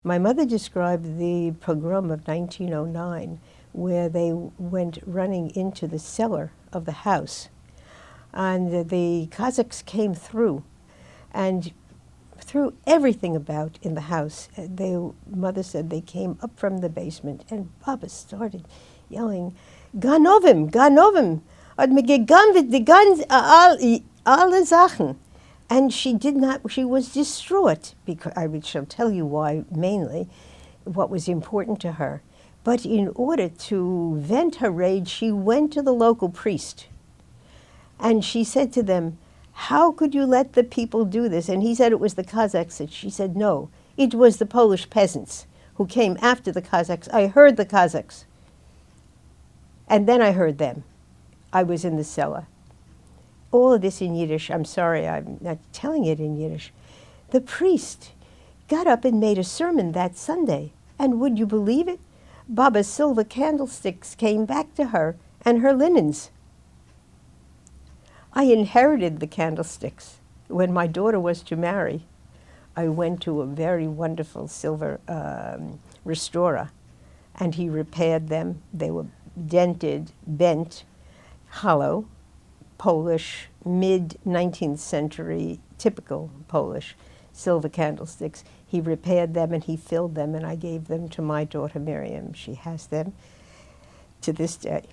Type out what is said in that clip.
My mother described the pogrom of 1909, where they went running into the cellar of the house. And the Cossacks came through and threw everything about in the house. Mother said they came up from the basement, and Baba started yelling, "Ganovim, Ganovim! Hat mir gegangen die ganz alle Sachen." And she was distraught, because I shall tell you why, mainly, what was important to her. But in order to vent her rage, she went to the local priest. And she said to them, "How could you let the people do this?" And he said it was the Cossacks. And she said, "No, it was the Polish peasants who came after the Cossacks. I heard the Cossacks. And then I heard them. I was in the cellar." All of this in Yiddish. I'm sorry, I'm not telling it in Yiddish. The priest got up and made a sermon that Sunday. And would you believe it? Baba's silver candlesticks came back to her, and her linens. I inherited the candlesticks. When my daughter was to marry, I went to a very wonderful silver restorer, and he repaired them. They were dented, bent, hollow, Polish, mid-19th century, typical Polish silver candlesticks. He repaired them and he filled them, and I gave them to my daughter Miriam. She has them to this day.